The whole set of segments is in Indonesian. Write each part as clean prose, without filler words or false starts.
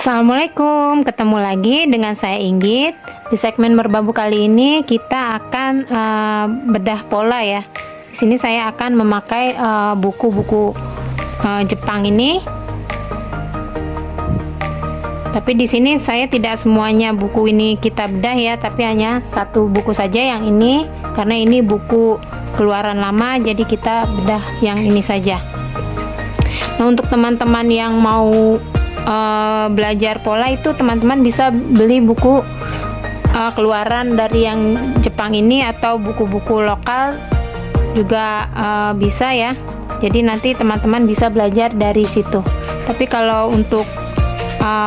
Assalamualaikum, ketemu lagi dengan saya Inggit. Di segmen merbabu kali ini kita akan bedah pola ya. Di sini saya akan memakai buku-buku Jepang ini. Tapi di sini saya tidak semuanya buku ini kita bedah ya, tapi hanya satu buku saja yang ini, karena ini buku keluaran lama, jadi kita bedah yang ini saja. Nah, untuk teman-teman yang mau belajar pola itu, teman-teman bisa beli buku keluaran dari yang Jepang ini atau buku-buku lokal juga bisa ya. Jadi nanti teman-teman bisa belajar dari situ. Tapi kalau untuk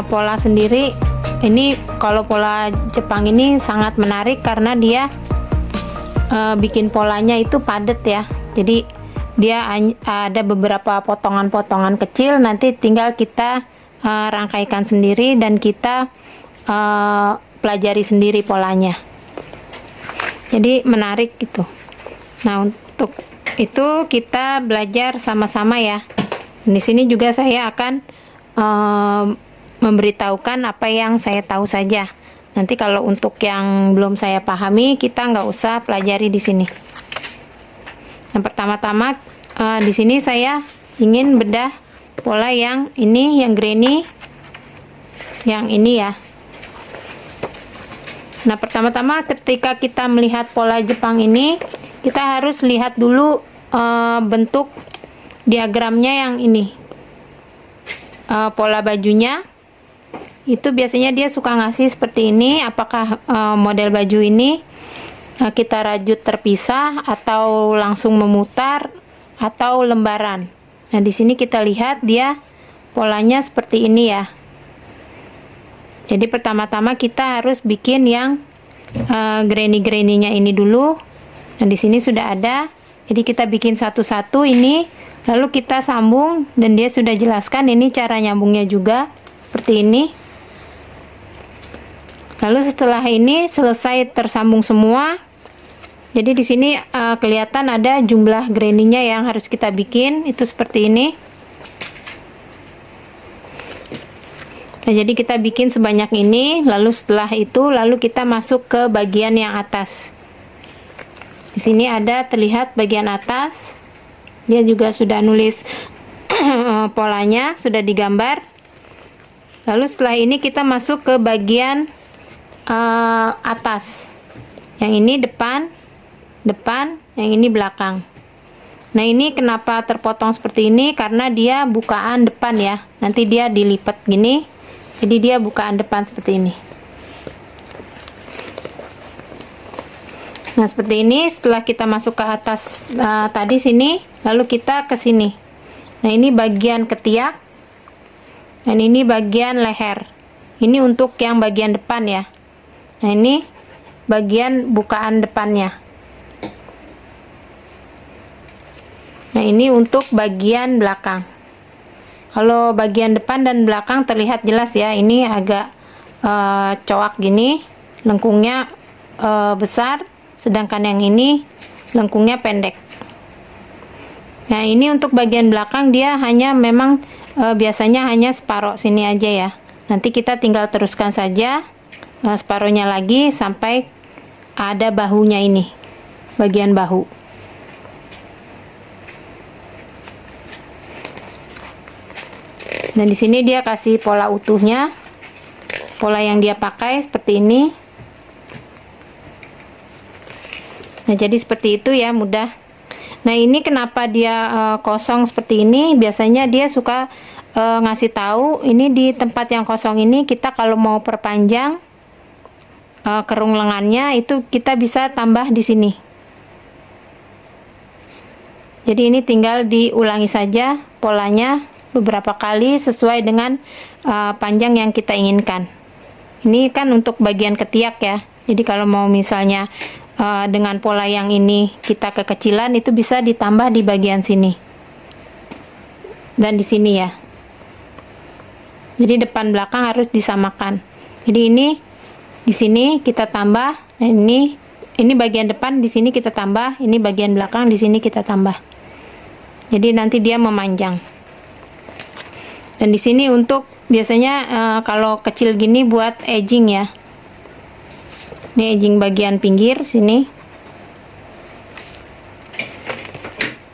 pola sendiri, ini kalau pola Jepang ini sangat menarik karena dia bikin polanya itu padat ya. Jadi dia ada beberapa potongan-potongan kecil, nanti tinggal kita rangkaikan sendiri dan kita pelajari sendiri polanya. Jadi menarik gitu. Nah, untuk itu kita belajar sama-sama ya. Di sini juga saya akan memberitahukan apa yang saya tahu saja. Nanti kalau untuk yang belum saya pahami, kita nggak usah pelajari di sini. Yang pertama-tama di sini saya ingin bedah pola yang ini, yang granny, yang ini ya. Nah, pertama-tama ketika kita melihat pola Jepang ini, kita harus lihat dulu bentuk diagramnya yang ini. Pola bajunya itu biasanya dia suka ngasih seperti ini. Apakah model baju ini kita rajut terpisah atau langsung memutar atau lembaran. Nah, di sini kita lihat dia polanya seperti ini ya. Jadi pertama-tama kita harus bikin yang granny-granny-nya ini dulu. Nah, di sini sudah ada. Jadi kita bikin satu-satu ini, lalu kita sambung, dan dia sudah jelaskan ini cara nyambungnya juga seperti ini. Lalu setelah ini selesai tersambung semua, jadi di sini kelihatan ada jumlah granny-nya yang harus kita bikin, itu seperti ini. Nah, jadi kita bikin sebanyak ini, lalu setelah itu lalu kita masuk ke bagian yang atas. Di sini ada terlihat bagian atas. Dia juga sudah nulis polanya, sudah digambar. Lalu setelah ini kita masuk ke bagian atas. Yang ini depan, yang ini belakang. Nah, ini kenapa terpotong seperti ini? Karena dia bukaan depan ya. Nanti dia dilipat gini. Jadi dia bukaan depan seperti ini. Nah, seperti ini. Setelah kita masuk ke atas tadi sini, lalu kita ke sini. Nah, ini bagian ketiak. Dan ini bagian leher. Ini untuk yang bagian depan ya. Nah, ini bagian bukaan depannya. Nah, ini untuk bagian belakang. Kalau bagian depan dan belakang terlihat jelas ya. Ini agak coak gini, lengkungnya besar, sedangkan yang ini lengkungnya pendek. Nah, ini untuk bagian belakang dia hanya memang biasanya hanya separuh sini aja ya. Nanti kita tinggal teruskan saja separuhnya lagi sampai ada bahunya ini, bagian bahu. Dan di sini dia kasih pola utuhnya, pola yang dia pakai seperti ini. Nah, jadi seperti itu ya, mudah. Nah, ini kenapa dia kosong seperti ini? Biasanya dia suka ngasih tahu ini di tempat yang kosong ini, kita kalau mau perpanjang kerung lengannya itu kita bisa tambah di sini. Jadi ini tinggal diulangi saja polanya beberapa kali sesuai dengan panjang yang kita inginkan. Ini kan untuk bagian ketiak ya. Jadi kalau mau misalnya dengan pola yang ini kita kekecilan, itu bisa ditambah di bagian sini dan di sini ya. Jadi depan belakang harus disamakan. Jadi ini di sini kita tambah, nah ini bagian depan, di sini kita tambah, ini bagian belakang, di sini kita tambah. Jadi nanti dia memanjang. Dan di sini untuk biasanya kalau kecil gini buat edging ya. Ini edging bagian pinggir sini.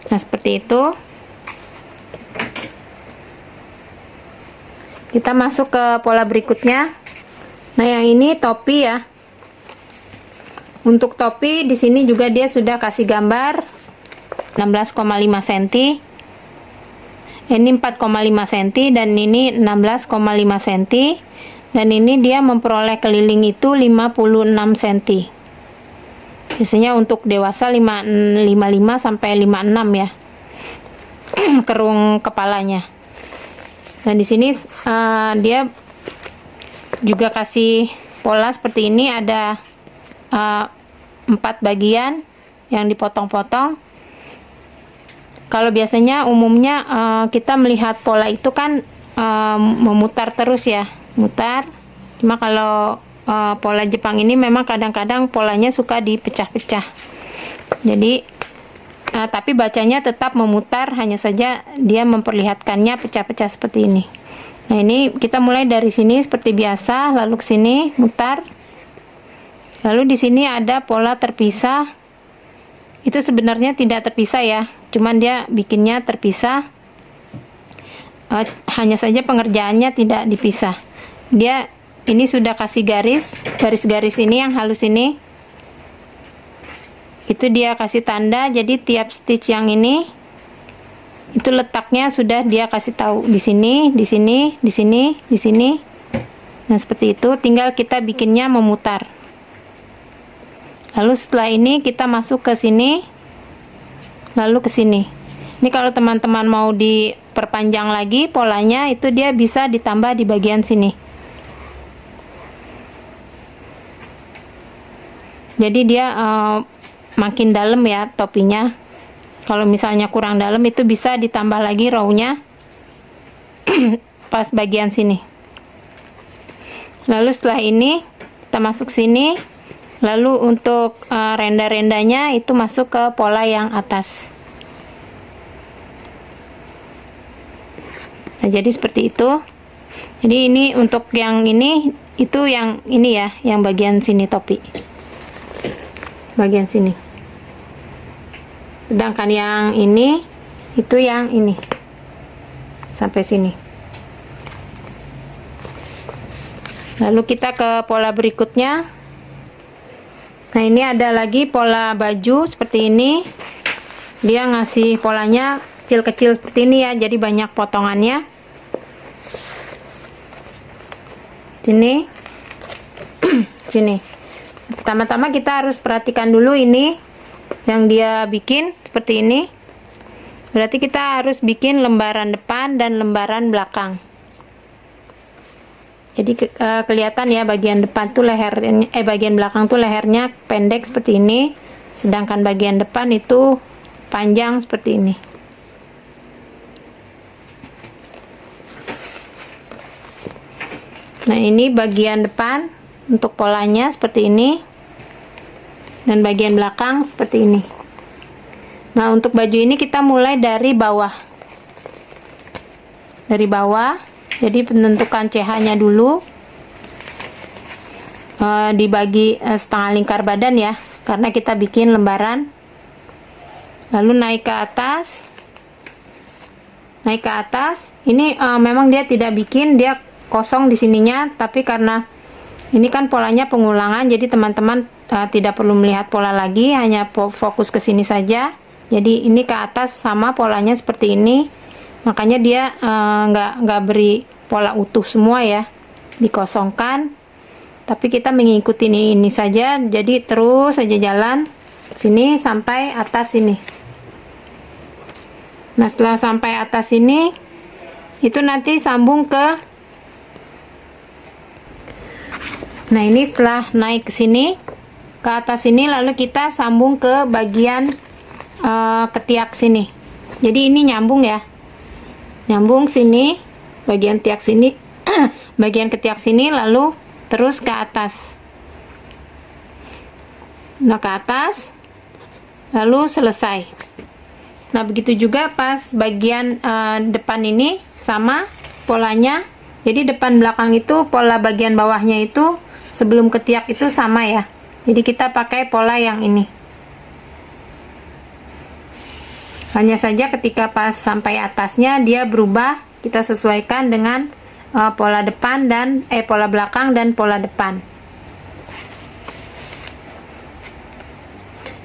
Nah, seperti itu. Kita masuk ke pola berikutnya. Nah, yang ini topi ya. Untuk topi di sini juga dia sudah kasih gambar 16,5 cm. Ini 4,5 cm dan ini 16,5 cm. Dan ini dia memperoleh keliling itu 56 cm. Biasanya untuk dewasa 55 sampai 56 ya. Kerung kepalanya. Dan di sini dia juga kasih pola seperti ini, ada 4 bagian yang dipotong-potong. Kalau biasanya umumnya kita melihat pola itu kan memutar terus ya, mutar. Cuma kalau pola Jepang ini memang kadang-kadang polanya suka dipecah-pecah. Jadi tapi bacanya tetap memutar, hanya saja dia memperlihatkannya pecah-pecah seperti ini. Nah, ini kita mulai dari sini seperti biasa, lalu ke sini mutar. Lalu di sini ada pola terpisah. Itu sebenarnya tidak terpisah ya, cuman dia bikinnya terpisah. Hanya saja pengerjaannya tidak dipisah. Dia ini sudah kasih garis-garis ini yang halus ini. Itu dia kasih tanda, jadi tiap stitch yang ini itu letaknya sudah dia kasih tahu di sini, di sini, di sini, di sini. Nah, seperti itu, tinggal kita bikinnya memutar. Lalu setelah ini kita masuk ke sini, lalu ke sini. Ini kalau teman-teman mau diperpanjang lagi polanya, itu dia bisa ditambah di bagian sini. Jadi dia makin dalam ya topinya. Kalau misalnya kurang dalam, itu bisa ditambah lagi row-nya pas bagian sini. Lalu setelah ini kita masuk sini. Lalu untuk renda-rendanya itu masuk ke pola yang atas. Nah, jadi seperti itu. Jadi ini untuk yang ini, itu yang ini ya, yang bagian sini topi. Bagian sini. Sedangkan yang ini, itu yang ini. Sampai sini. Lalu kita ke pola berikutnya. Nah, ini ada lagi pola baju seperti ini. Dia ngasih polanya kecil-kecil seperti ini ya, jadi banyak potongannya. Sini. Sini. Pertama-tama kita harus perhatikan dulu ini yang dia bikin seperti ini. Berarti kita harus bikin lembaran depan dan lembaran belakang. Jadi kelihatan ya, bagian depan tuh lehernya, bagian belakang tuh lehernya pendek seperti ini, sedangkan bagian depan itu panjang seperti ini. Nah, ini bagian depan untuk polanya seperti ini, dan bagian belakang seperti ini. Nah, untuk baju ini kita mulai dari bawah. Dari bawah. Jadi penentukan CH-nya dulu, dibagi setengah lingkar badan ya, karena kita bikin lembaran. Lalu naik ke atas. Naik ke atas. Ini memang dia tidak bikin, dia kosong di sininya, tapi karena ini kan polanya pengulangan, jadi teman-teman tidak perlu melihat pola lagi, hanya fokus ke sini saja. Jadi ini ke atas sama polanya seperti ini. Makanya dia nggak beri pola utuh semua ya, dikosongkan. Tapi kita mengikuti ini saja, jadi terus saja jalan sini sampai atas sini. Nah, setelah sampai atas sini, itu nanti sambung ke. Nah, ini setelah naik ke sini, ke atas sini, lalu kita sambung ke bagian ketiak sini. Jadi ini nyambung ya. Nyambung sini, bagian tiak sini, bagian ketiak sini, lalu terus ke atas. Nah, ke atas, lalu selesai. Nah, begitu juga pas bagian depan ini sama polanya, Jadi depan belakang itu pola bagian bawahnya itu sebelum ketiak itu sama ya. Jadi kita pakai pola yang ini. Hanya saja ketika pas sampai atasnya dia berubah, kita sesuaikan dengan pola depan dan pola belakang dan pola depan.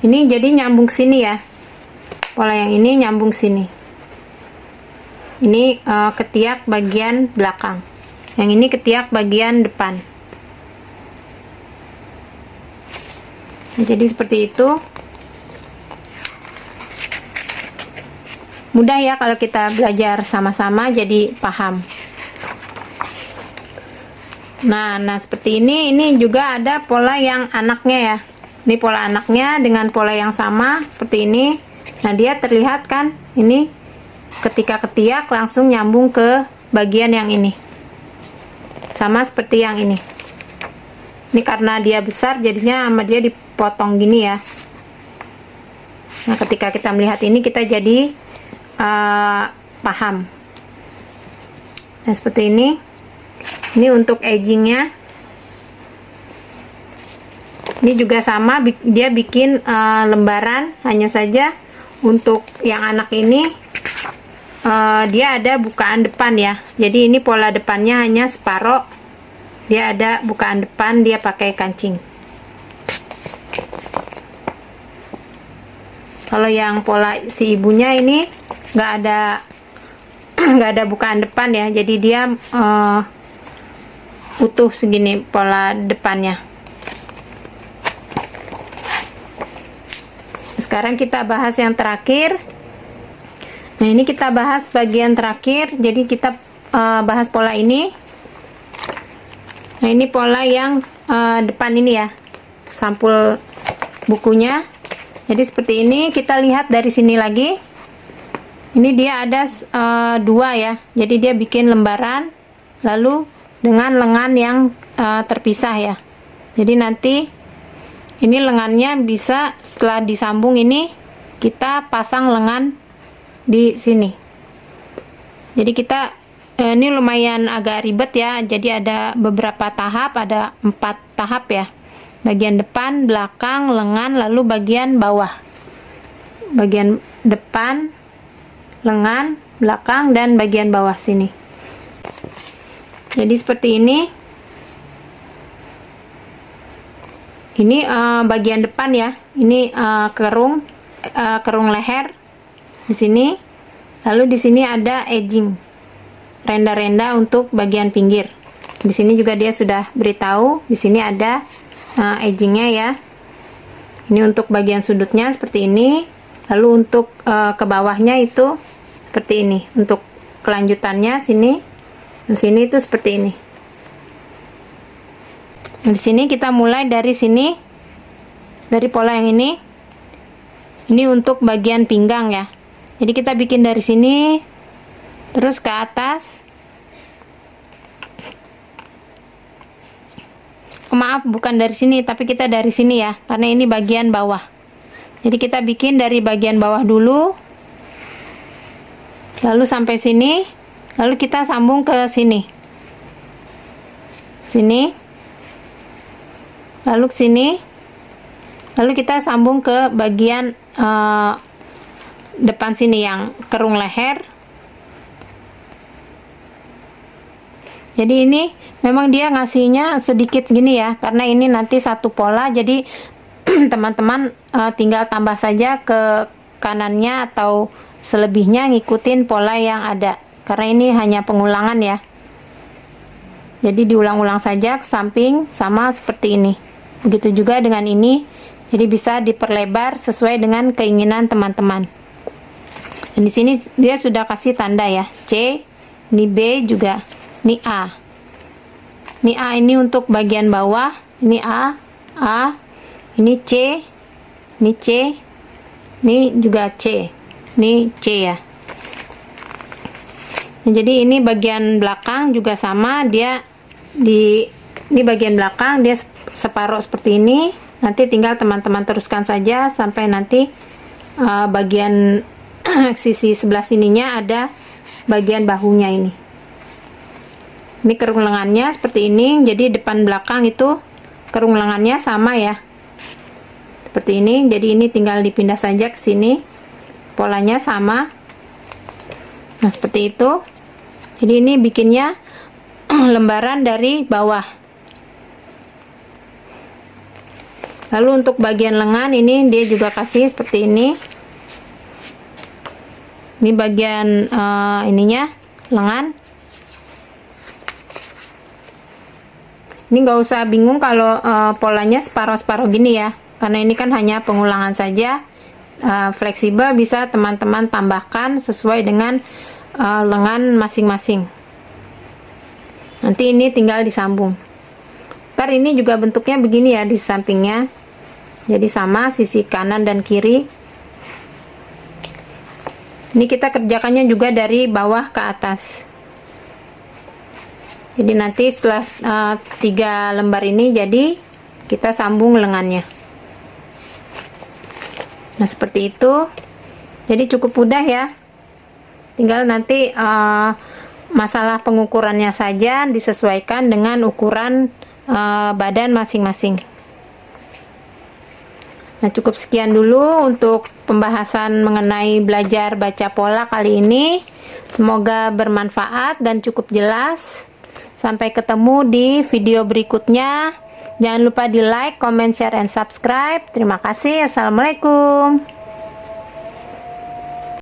Ini jadi nyambung sini ya. Pola yang ini nyambung sini. Ini ketiak bagian belakang, yang ini ketiak bagian depan. Jadi seperti itu. Mudah ya kalau kita belajar sama-sama, jadi paham. Nah seperti ini juga ada pola yang anaknya ya. Ini pola anaknya dengan pola yang sama seperti ini. Nah dia terlihat kan, ini ketika ketiak langsung nyambung ke bagian yang ini, sama seperti yang ini. Ini karena dia besar jadinya sama dia dipotong gini ya. Nah ketika kita melihat ini kita jadi paham. Nah seperti ini untuk edgingnya. Ini juga sama, dia bikin lembaran. Hanya saja untuk yang anak ini dia ada bukaan depan ya. Jadi ini pola depannya hanya separoh, dia ada bukaan depan, dia pakai kancing. Kalau yang pola si ibunya ini nggak ada bukaan depan ya, jadi dia utuh segini pola depannya. Sekarang kita bahas yang terakhir. Nah ini kita bahas bagian terakhir, jadi kita bahas pola ini. Nah ini pola yang depan ini ya, sampul bukunya. Jadi seperti ini, kita lihat dari sini lagi. Ini dia ada dua ya, jadi dia bikin lembaran, lalu dengan lengan yang terpisah ya. Jadi nanti ini lengannya bisa setelah disambung ini kita pasang lengan di sini. Jadi kita ini lumayan agak ribet ya, jadi ada beberapa tahap, ada 4 tahap ya. Bagian depan, belakang, lengan, lalu bagian bawah. Bagian depan, lengan, belakang, dan bagian bawah sini. Jadi seperti ini. Ini bagian depan ya. Ini kerung leher di sini. Lalu di sini ada edging, renda-renda untuk bagian pinggir. Di sini juga dia sudah beritahu. Di sini ada edgingnya ya. Ini untuk bagian sudutnya seperti ini. Lalu untuk ke bawahnya itu seperti ini. Untuk kelanjutannya sini, di sini itu seperti ini. Nah, di sini kita mulai dari sini, dari pola yang ini. Ini untuk bagian pinggang ya. Jadi kita bikin dari sini terus ke atas. Maaf, bukan dari sini, tapi kita dari sini ya, karena ini bagian bawah. Jadi kita bikin dari bagian bawah dulu, lalu sampai sini, lalu kita sambung ke sini, lalu ke sini, lalu kita sambung ke bagian depan sini yang kerung leher. Jadi ini memang dia ngasihnya sedikit gini ya, karena ini nanti satu pola, jadi teman-teman tinggal tambah saja ke kanannya atau selebihnya ngikutin pola yang ada, karena ini hanya pengulangan ya. Jadi diulang-ulang saja ke samping sama seperti ini. Begitu juga dengan ini, jadi bisa diperlebar sesuai dengan keinginan teman-teman. Dan di sini dia sudah kasih tanda ya, C, ini B juga. Ini A. Ini A ini untuk bagian bawah. Ini A. Ini C. Ini C. Ini juga C. Ini C ya. Nah, jadi ini bagian belakang juga sama. Dia ini bagian belakang dia separuh seperti ini. Nanti tinggal teman-teman teruskan saja sampai nanti bagian sisi sebelah sininya ada bagian bahunya ini. Ini kerung lengannya seperti ini, jadi depan belakang itu kerung lengannya sama ya. Seperti ini, jadi ini tinggal dipindah saja ke sini. Polanya sama. Nah, seperti itu. Jadi ini bikinnya lembaran dari bawah. Lalu untuk bagian lengan ini dia juga kasih seperti ini. Ini bagian ininya lengan. Ini nggak usah bingung kalau polanya separuh-separuh gini ya, karena ini kan hanya pengulangan saja. Fleksibel bisa teman-teman tambahkan sesuai dengan lengan masing-masing. Nanti ini tinggal disambung. Ntar ini juga bentuknya begini ya di sampingnya, jadi sama sisi kanan dan kiri. Ini kita kerjakannya juga dari bawah ke atas. Jadi nanti setelah 3 lembar ini jadi kita sambung lengannya. Nah, seperti itu. Jadi cukup mudah ya. Tinggal nanti masalah pengukurannya saja disesuaikan dengan ukuran badan masing-masing. Nah, cukup sekian dulu untuk pembahasan mengenai belajar baca pola kali ini. Semoga bermanfaat dan cukup jelas. Sampai ketemu di video berikutnya. Jangan lupa di like, comment, share, and subscribe. Terima kasih. Assalamualaikum.